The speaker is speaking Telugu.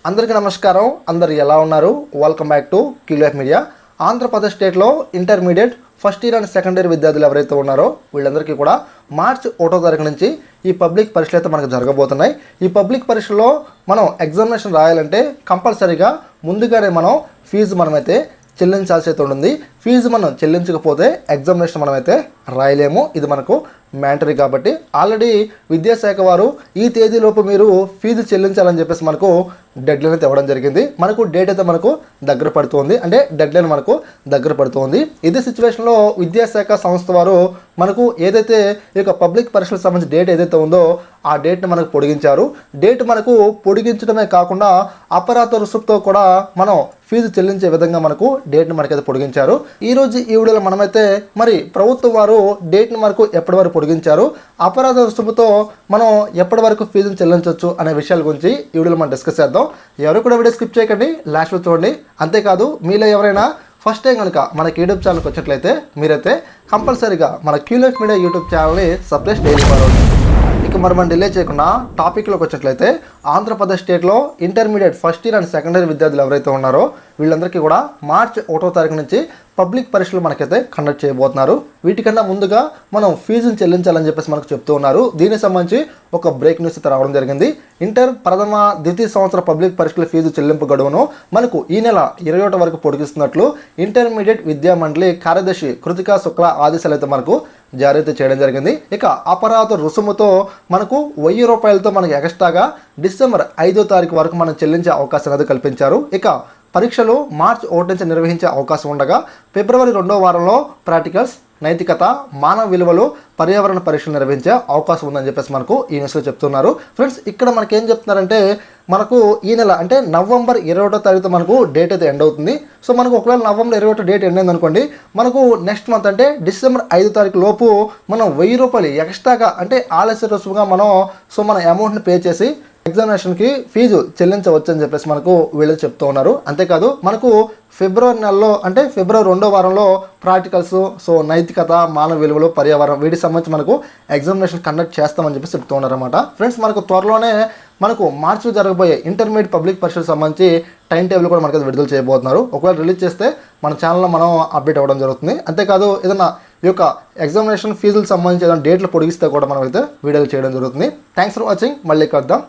అందరికీ నమస్కారం. అందరు ఎలా ఉన్నారు? వెల్కమ్ బ్యాక్ టు క్యూలియర్ మీడియా. ఆంధ్రప్రదేశ్ స్టేట్లో intermediate first year and second year విద్యార్థులు ఎవరైతే ఉన్నారో వీళ్ళందరికీ కూడా మార్చి 1వ తారీఖు నుంచి ఈ పబ్లిక్ పరీక్షలు అయితే మనకు జరగబోతున్నాయి. ఈ పబ్లిక్ పరీక్షలో మనం ఎగ్జామినేషన్ రాయాలంటే కంపల్సరీగా ముందుగానే మనం ఫీజు మనమైతే చెల్లించాల్సి అయితే ఉంటుంది. ఫీజు మనం చెల్లించకపోతే ఎగ్జామినేషన్ మనమైతే రాయలేము. ఇది మనకు మ్యాండటరీ కాబట్టి ఆల్రెడీ విద్యాశాఖ వారు ఈ తేదీలోపు మీరు ఫీజు చెల్లించాలని చెప్పేసి మనకు డెడ్లైన్ అయితే ఇవ్వడం జరిగింది. మనకు డేట్ అయితే మనకు దగ్గర పడుతుంది, అంటే డెడ్లైన్ మనకు దగ్గర పడుతుంది. ఇదే సిచ్యువేషన్లో విద్యాశాఖ సంస్థ వారు మనకు ఏదైతే ఈ యొక్క పబ్లిక్ పరీక్షలకు సంబంధించిన డేట్ ఏదైతే ఉందో ఆ డేట్ని మనకు పొడిగించారు. డేట్ మనకు పొడిగించడమే కాకుండా అపరాధ రుసుముతో కూడా మనం ఫీజు చెల్లించే విధంగా మనకు డేట్ని మనకైతే పొడిగించారు. ఈరోజు ఈ వీడియోలో మనమైతే మరి ప్రభుత్వం వారు డేట్ని మనకు ఎప్పటి వరకు పొడిగించారు, అపరాధ రుసుముతో మనం ఎప్పటి వరకు ఫీజును చెల్లించవచ్చు అనే విషయాల గురించి ఈ వీడియోలో మనం డిస్కస్ చేద్దాం. ఎవరు కూడా వీడియో స్కిప్ చేయకండి, లాస్ట్లో చూడండి. అంతేకాదు మీలో ఎవరైనా ఫస్ట్ టైం కనుక మనకి యూట్యూబ్ ఛానల్కి వచ్చినట్లయితే మీరైతే కంపల్సరీగా మన క్యూలియర్ మీడియా యూట్యూబ్ ఛానల్ని సబ్స్క్రైబ్ చేసుకోవాలి. ఇక మరి మనం డిలే చేయకుండా టాపిక్లోకి వచ్చినట్లయితే ఆంధ్రప్రదేశ్ స్టేట్లో intermediate first year and second year విద్యార్థులు ఎవరైతే ఉన్నారో వీళ్ళందరికీ కూడా మార్చి 1వ తారీఖు నుంచి పబ్లిక్ పరీక్షలు మనకైతే కండక్ట్ చేయబోతున్నారు. వీటికన్నా ముందుగా మనం ఫీజును చెల్లించాలని చెప్పేసి మనకు చెప్తూ ఉన్నారు. దీనికి సంబంధించి ఒక బ్రేక్ న్యూస్ అయితే రావడం జరిగింది. ఇంటర్ ప్రథమ ద్వితీయ సంవత్సర పబ్లిక్ పరీక్షల ఫీజు చెల్లింపు గడువును మనకు ఈ నెల 21 వరకు పొడిగిస్తున్నట్లు ఇంటర్మీడియట్ విద్యా మండలి కార్యదర్శి కృతికా శుక్లా ఆదేశాలు అయితే మనకు జారీ అయితే చేయడం జరిగింది. ఇక అపరాధ రుసుముతో మనకు 1000 రూపాయలతో మనకు ఎక్స్ట్రాగా డిసెంబర్ 5వ తారీఖు వరకు మనం చెల్లించే అవకాశం అయితే కల్పించారు. ఇక పరీక్షలు మార్చి 1 నుంచి నిర్వహించే అవకాశం ఉండగా ఫిబ్రవరి 2వ వారంలో ప్రాక్టికల్స్, నైతికత, మానవ విలువలు, పర్యావరణ పరీక్షలు నిర్వహించే అవకాశం ఉందని చెప్పేసి మనకు ఈ న్యూస్లో చెప్తున్నారు. ఫ్రెండ్స్ ఇక్కడ మనకి ఏం చెప్తున్నారంటే మనకు ఈ నెల అంటే నవంబర్ 21వ తారీఖు మనకు డేట్ అయితే ఎండ్ అవుతుంది. సో మనకు ఒకవేళ నవంబర్ 21 డేట్ ఎండ్ అయింది అనుకోండి, మనకు నెక్స్ట్ మంత్ అంటే డిసెంబర్ 5వ తారీఖు లోపు మనం 1000 రూపాయలు ఎక్స్ట్రాగా అంటే ఆలస్య రుసుముగా మనం మన అమౌంట్ని పే చేసి ఎగ్జామినేషన్కి ఫీజు చెల్లించవచ్చు అని చెప్పేసి మనకు వీళ్ళు చెప్తూ ఉన్నారు. అంతేకాదు మనకు ఫిబ్రవరి నెలలో అంటే ఫిబ్రవరి 2వ వారంలో ప్రాక్టికల్స్, నైతికత, మానవ విలువలు, పర్యావరణం వీటికి సంబంధించి మనకు ఎగ్జామినేషన్ కండక్ట్ చేస్తామని చెప్పేసి చెప్తూ ఉన్నారన్నమాట. ఫ్రెండ్స్ మనకు త్వరలోనే మనకు మార్చిలో జరగబోయే ఇంటర్మీడియట్ పబ్లిక్ పరీక్షలకు సంబంధించి టైం టేబుల్ కూడా మనకైతే విడుదల చేయబోతున్నారు. ఒకవేళ రిలీజ్ చేస్తే మన ఛానల్లో మనం అప్డేట్ అవ్వడం జరుగుతుంది. అంతేకాదు ఏదైనా ఈ యొక్క ఎగ్జామినేషన్ ఫీజులకు సంబంధించి ఏదైనా డేట్లు పొడిగిస్తే కూడా మనం అయితే వీడియోలు చేయడం జరుగుతుంది. Thanks for watching. మళ్ళీ కలుద్దాం.